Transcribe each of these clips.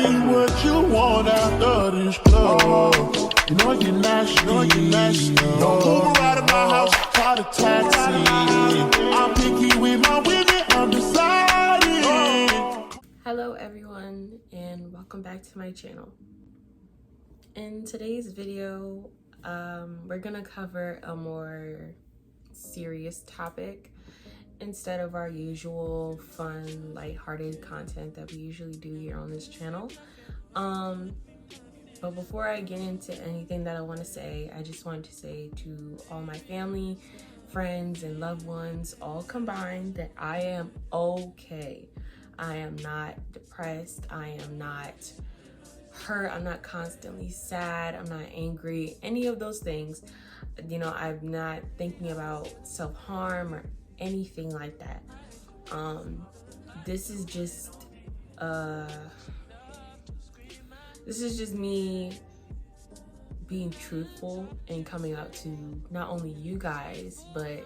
me what you want after this club. You know you're nasty, Don't move out of my house, call a taxi. I'm picky with my women, I'm decided. Hello everyone, and welcome back to my channel. In today's video, we're gonna cover a more serious topic instead of our usual fun, lighthearted content that we usually do here on this channel. But before I get into anything that I want to say, I just wanted to say to all my family, friends, and loved ones, all combined, that I am okay. I am not depressed. I am not hurt. I'm not constantly sad. I'm not angry. Any of those things. You know, I'm not thinking about self-harm or anything like that. This is just me being truthful and coming out to not only you guys, but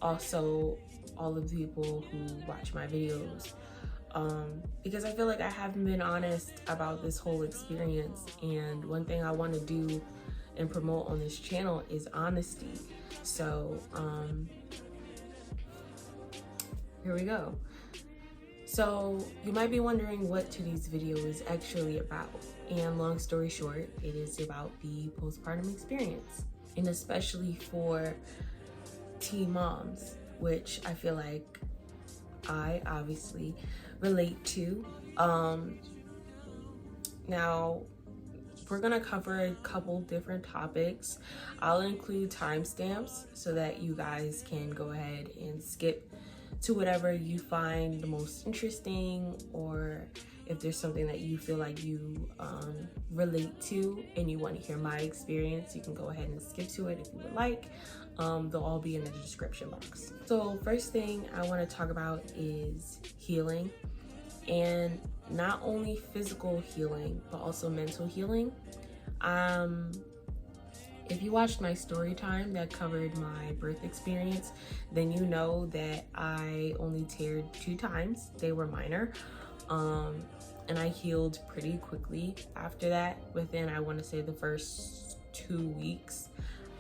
also all of the people who watch my videos. Because I feel like I haven't been honest about this whole experience, and one thing I want to do and promote on this channel is honesty. So here we go. So you might be wondering what today's video is actually about, and long story short, it is about the postpartum experience, and especially for teen moms, which I feel like I obviously relate to. Now we're gonna cover a couple different topics. I'll include timestamps so that you guys can go ahead and skip to whatever you find the most interesting, or if there's something that you feel like you relate to and you want to hear my experience, you can go ahead and skip to it if you would like. They'll all be in the description box. So first thing I want to talk about is healing, and not only physical healing but also mental healing. If you watched my story time that covered my birth experience, then you know that I only teared 2 times. They were minor. And I healed pretty quickly after that. Within, I want to say, the first 2 weeks,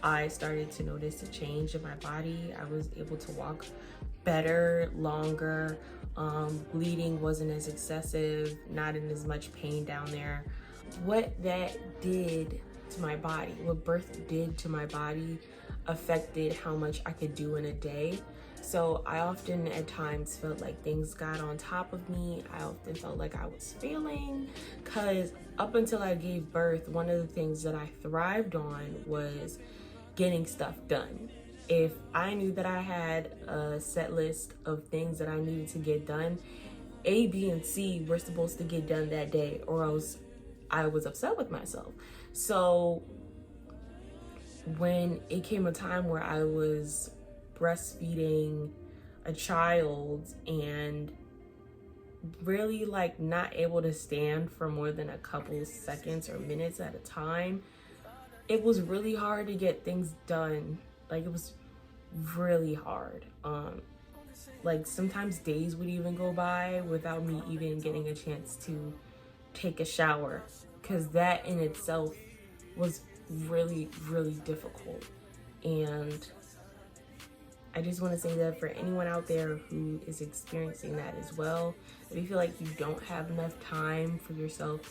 I started to notice a change in my body. I was able to walk better, longer. Bleeding wasn't as excessive, not in as much pain down there. What that did to my body, what birth did to my body, affected how much I could do in a day. So I often at times felt like things got on top of me. I often felt like I was failing, because up until I gave birth, one of the things that I thrived on was getting stuff done. If I knew that I had a set list of things that I needed to get done, A, B, and C were supposed to get done that day, or else I was upset with myself. So when it came a time where I was breastfeeding a child and really like not able to stand for more than a couple seconds or minutes at a time, it was really hard to get things done. Like, it was really hard. Like, sometimes days would even go by without me even getting a chance to take a shower, because that in itself was really, really difficult. And I just want to say that for anyone out there who is experiencing that as well, if you feel like you don't have enough time for yourself,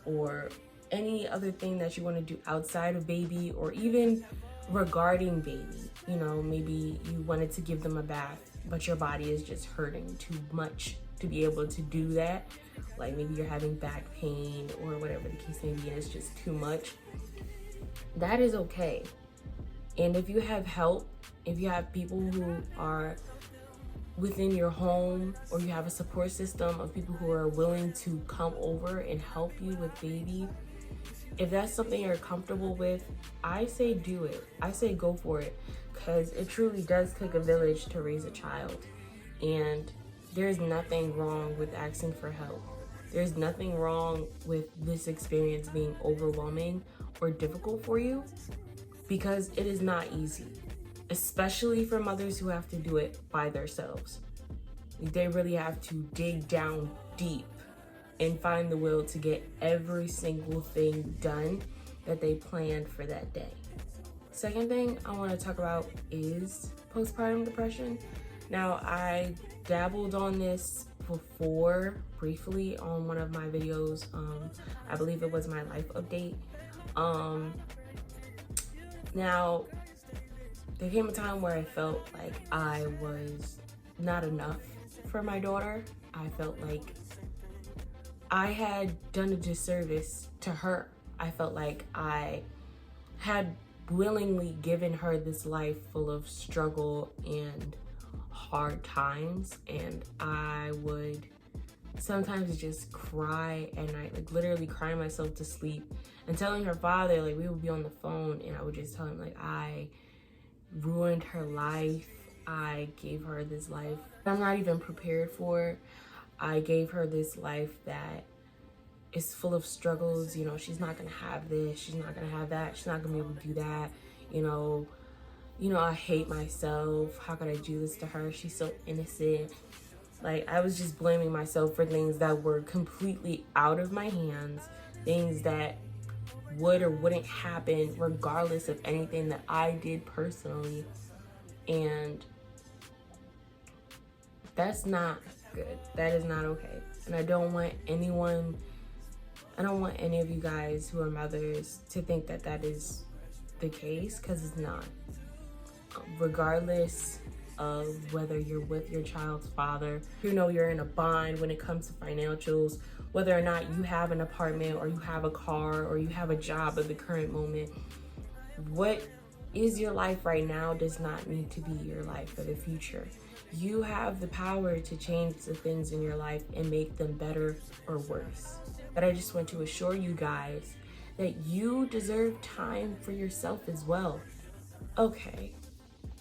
or any other thing that you want to do outside of baby, or even regarding baby, you know, maybe you wanted to give them a bath, but your body is just hurting too much to be able to do that. Like, maybe you're having back pain or whatever the case may be, and it's just too much. That is okay. And if you have help, if you have people who are within your home, or you have a support system of people who are willing to come over and help you with baby, if that's something you're comfortable with, I say do it. I say go for it, because it truly does take a village to raise a child. And there's nothing wrong with asking for help. There's nothing wrong with this experience being overwhelming or difficult for you, because it is not easy, especially for mothers who have to do it by themselves. They really have to dig down deep and find the will to get every single thing done that they planned for that day. Second thing I want to talk about is postpartum depression. Now, I dabbled on this before briefly on one of my videos. I believe it was my life update. Now, there came a time where I felt like I was not enough for my daughter. I felt like I had done a disservice to her. I felt like I had willingly given her this life full of struggle and hard times, and I would sometimes just cry at night, like literally crying myself to sleep and telling her father, like we would be on the phone and I would just tell him like I ruined her life. I gave her this life I'm not even prepared for. I gave her this life that is full of struggles. You know, she's not gonna have this, she's not gonna have that, she's not gonna be able to do that. You know, I hate myself. How could I do this to her? She's so innocent. Like, I was just blaming myself for things that were completely out of my hands, things that would or wouldn't happen regardless of anything that I did personally. And that's not good. That is not okay. And I don't want any of you guys who are mothers to think that that is the case, because it's not. Regardless of whether you're with your child's father, you know you're in a bind when it comes to financials, whether or not you have an apartment or you have a car or you have a job at the current moment. What is your life right now does not need to be your life for the future. You have the power to change the things in your life and make them better or worse. But I just want to assure you guys that you deserve time for yourself as well. Okay,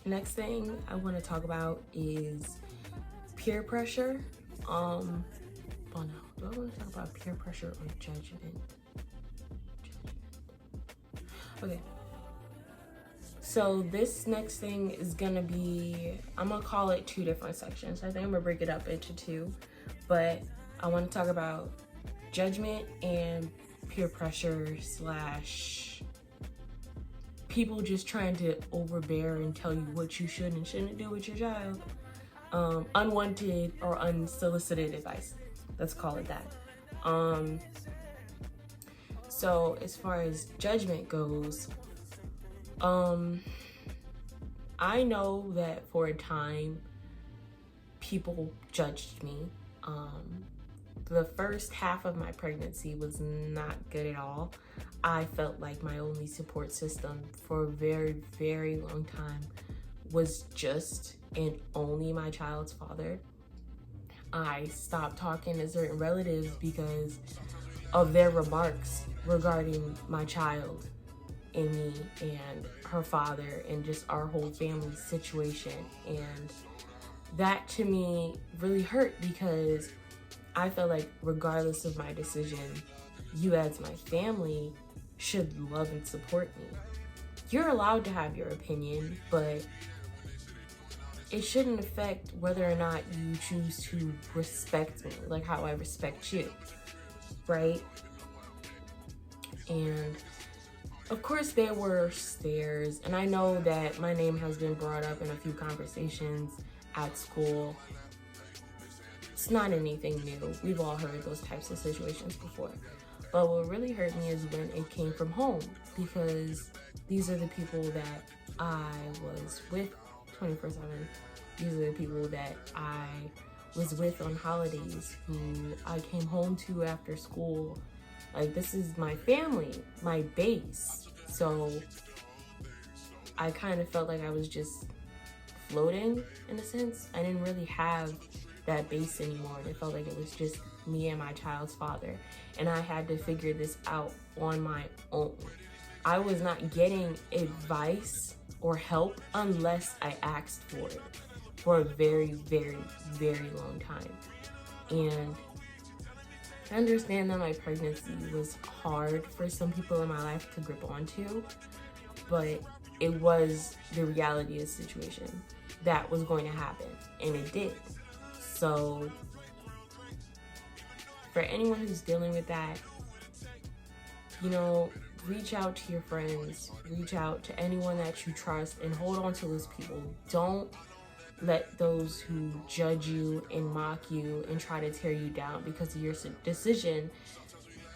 next thing I want to talk about is peer pressure. Oh no, do I want to talk about peer pressure or judgment? Okay. So this next thing is gonna be, I'm gonna call it two different sections. I think I'm gonna break it up into two, but I want to talk about judgment and peer pressure slash people just trying to overbear and tell you what you should and shouldn't do with your child. Unwanted or unsolicited advice. Let's call it that. So as far as judgment goes, I know that for a time people judged me. The first half of my pregnancy was not good at all. I felt like my only support system for a very, very long time was just and only my child's father. I stopped talking to certain relatives because of their remarks regarding my child and me and her father and just our whole family situation. And that to me really hurt because I felt like regardless of my decision, you as my family should love and support me. You're allowed to have your opinion, but it shouldn't affect whether or not you choose to respect me, like how I respect you, right? And of course there were stares, and I know that my name has been brought up in a few conversations at school. It's not anything new. We've all heard those types of situations before. But what really hurt me is when it came from home, because these are the people that I was with 24/7. These are the people that I was with on holidays, who I came home to after school. Like, this is my family, my base. So I kind of felt like I was just floating in a sense. I didn't really have that base anymore. It felt like it was just me and my child's father, and I had to figure this out on my own. I was not getting advice or help unless I asked for it for a very, very, very long time. And I understand that my pregnancy was hard for some people in my life to grip onto, but it was the reality of the situation. That was going to happen, and it did. So for anyone who's dealing with that, you know, reach out to your friends, reach out to anyone that you trust, and hold on to those people. Don't let those who judge you and mock you and try to tear you down because of your decision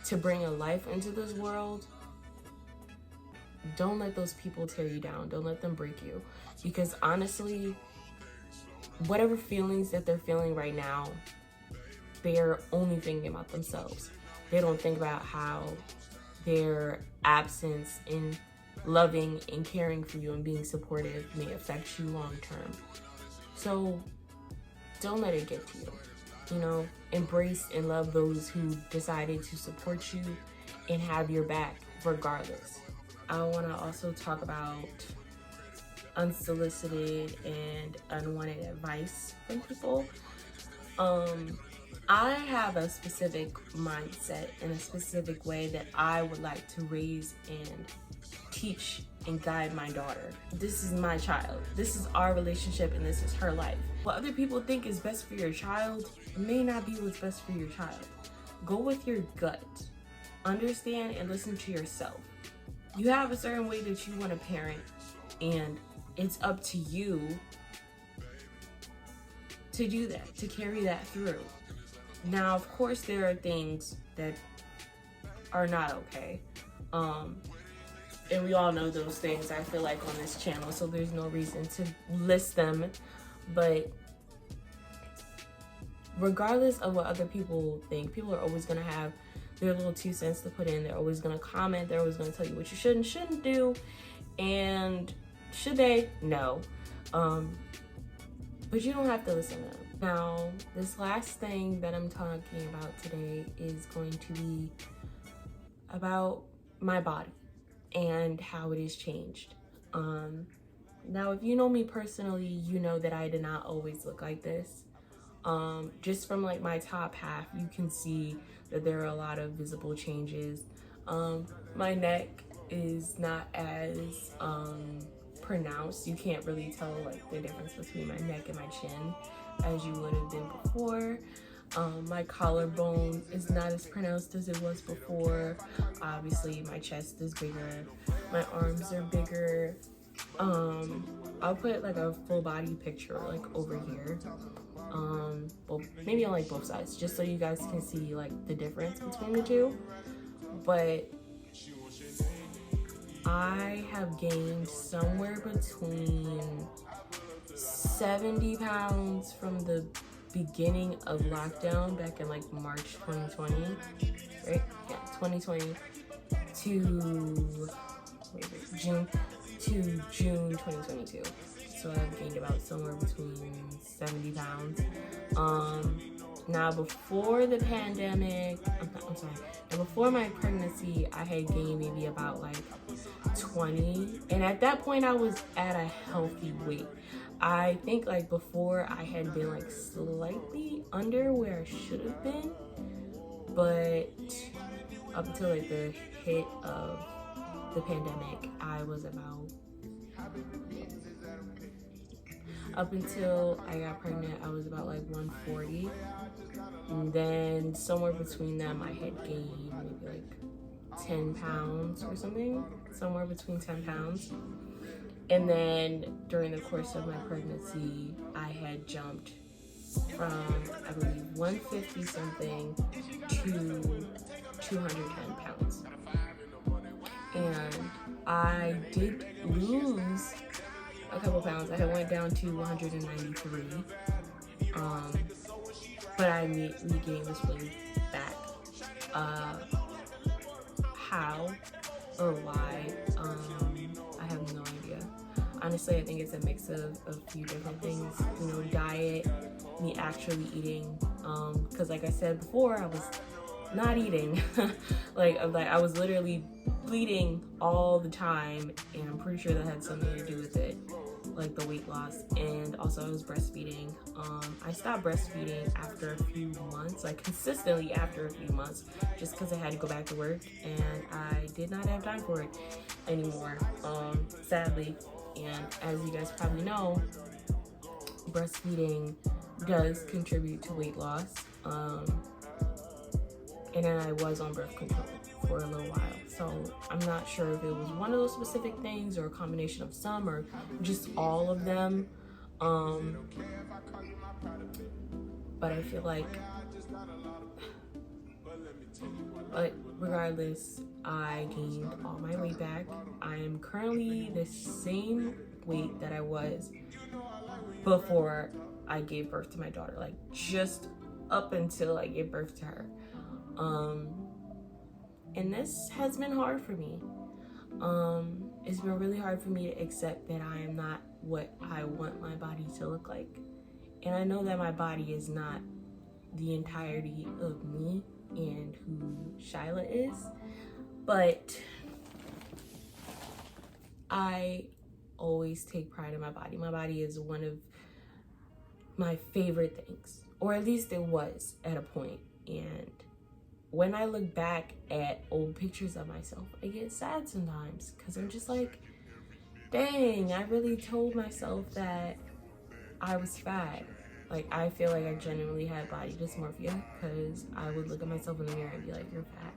to bring a life into this world. Don't let those people tear you down. Don't let them break you. Because honestly, whatever feelings that they're feeling right now, they're only thinking about themselves. They don't think about how their absence in loving and caring for you and being supportive may affect you long term. So don't let it get to you. You know, embrace and love those who decided to support you and have your back regardless. I want to also talk about unsolicited and unwanted advice from people. I have a specific mindset and a specific way that I would like to raise and teach and guide my daughter. This is my child. This is our relationship and this is her life. What other people think is best for your child may not be what's best for your child. Go with your gut. Understand and listen to yourself. You have a certain way that you want to parent, and it's up to you to do that, to carry that through. Now, of course, there are things that are not okay. And we all know those things, I feel like, on this channel, so there's no reason to list them. But regardless of what other people think, people are always going to have their little 2 cents to put in. They're always going to comment. They're always going to tell you what you should and shouldn't do. And should they? No. But you don't have to listen to them. Now, this last thing that I'm talking about today is going to be about my body and how it has changed. Now, if you know me personally, you know that I did not always look like this. Just from like my top half, you can see that there are a lot of visible changes. My neck is not as pronounced. You can't really tell like the difference between my neck and my chin as you would have been before. My collarbone is not as pronounced as it was before. Obviously, my chest is bigger. My arms are bigger. I'll put like a full body picture like over here. Well, maybe on like both sides, just so you guys can see like the difference between the two. But I have gained somewhere between 70 pounds from the beginning of lockdown back in like March 2020, right? Yeah, 2020 to June 2022. So I've gained about somewhere between 70 pounds. Now before the pandemic, now before my pregnancy, I had gained maybe about like 20. And at that point I was at a healthy weight. I think like before I had been like slightly under where I should have been, but up until like the hit of the pandemic, I was about, up until I got pregnant, I was about like 140. And then somewhere between them, I had gained maybe like 10 pounds or something, somewhere between 10 pounds. And then during the course of my pregnancy, I had jumped from, I believe, 150 something to 210 pounds. And I did lose a couple pounds. I had went down to 193. But I regained this weight back. How or why, I have no idea. Honestly, I think it's a mix of a few different things. You know, diet, me actually eating. Because like I said before, I was not eating. like I was literally bleeding all the time, and I'm pretty sure that had something to do with it, like the weight loss. And also I was breastfeeding. I stopped breastfeeding after a few months, like consistently after a few months, just because I had to go back to work and I did not have time for it anymore, sadly. And as you guys probably know, breastfeeding does contribute to weight loss. And then I was on birth control for a little while. So I'm not sure if it was one of those specific things or a combination of some or just all of them. But I feel like, but regardless, I gained all my weight back. I am currently the same weight that I was before I gave birth to my daughter, like just up until I gave birth to her. And this has been hard for me. It's been really hard for me to accept that I am not what I want my body to look like. And I know that my body is not the entirety of me and who Shyla is, but I always take pride in my body. My body is one of my favorite things, or at least it was at a point. And when I look back at old pictures of myself, I get sad sometimes because I'm just like, dang, I really told myself that I was fat. Like, I feel like I genuinely had body dysmorphia because I would look at myself in the mirror and be like, you're fat.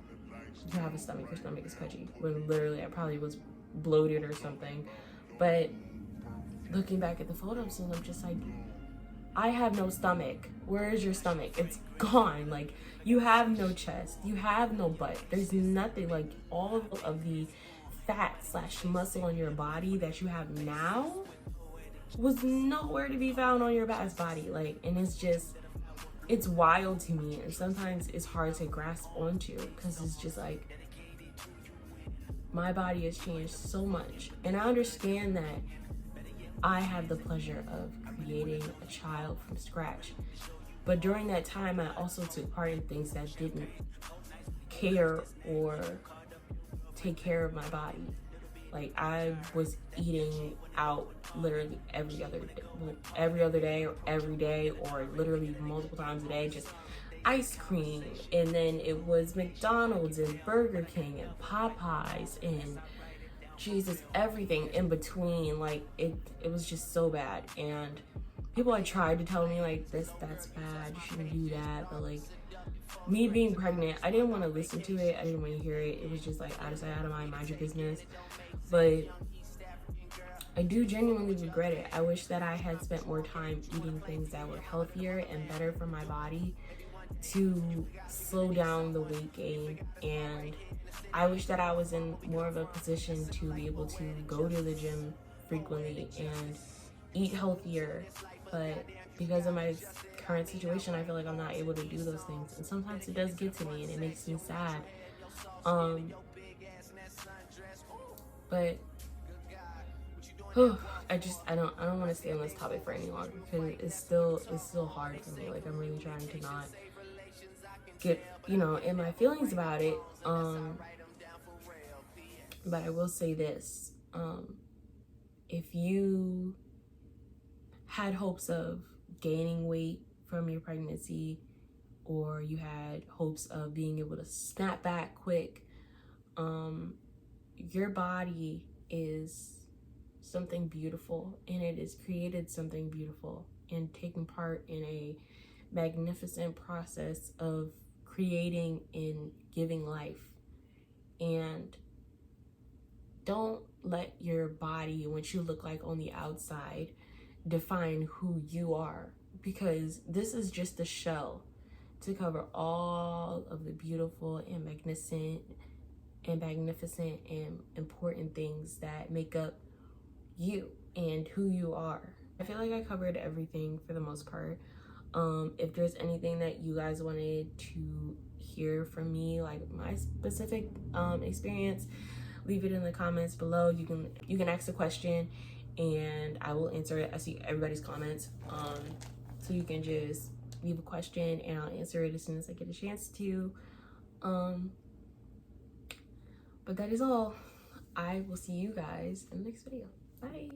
You have a stomach, your stomach is pudgy. When literally I probably was bloated or something. But looking back at the photos, and I'm just like, I have no stomach. Where is your stomach? It's gone. Like, you have no chest. You have no butt. There's nothing. Like, all of the fat / muscle on your body that you have now was nowhere to be found on your past body. Like, and it's just, it's wild to me. And sometimes it's hard to grasp onto because it's just like, my body has changed so much. And I understand that I had the pleasure of creating a child from scratch. But during that time, I also took part in things that didn't care or take care of my body. Like, I was eating out literally every other day or every day or literally multiple times a day, just ice cream. And then it was McDonald's and Burger King and Popeyes and Jesus, everything in between. Like, it was just so bad. And people had tried to tell me like, that's bad, you shouldn't do that. But like, me being pregnant, I didn't want to listen to it. I didn't want to hear it. It was just like, out of sight, out of mind, mind your business. But I do genuinely regret it. I wish that I had spent more time eating things that were healthier and better for my body to slow down the weight gain. And I wish that I was in more of a position to be able to go to the gym frequently and eat healthier. But because of my current situation, I feel like I'm not able to do those things. And sometimes it does get to me and it makes me sad. But I don't want to stay on this topic for any longer because it's still hard for me. Like, I'm really trying to not get, in my feelings about it. But I will say this, if you had hopes of gaining weight from your pregnancy, or you had hopes of being able to snap back quick, your body is something beautiful, and it has created something beautiful and taken part in a magnificent process of creating and giving life. And don't let your body, what you look like on the outside, define who you are, because this is just a shell to cover all of the beautiful and magnificent and important things that make up you and who you are. I feel like I covered everything for the most part. If there's anything that you guys wanted to hear from me, like my specific experience, leave it in the comments below. You can ask a question and I will answer it. I see everybody's comments, so you can just leave a question and I'll answer it as soon as I get a chance to. But that is all. I will see you guys in the next video. Bye.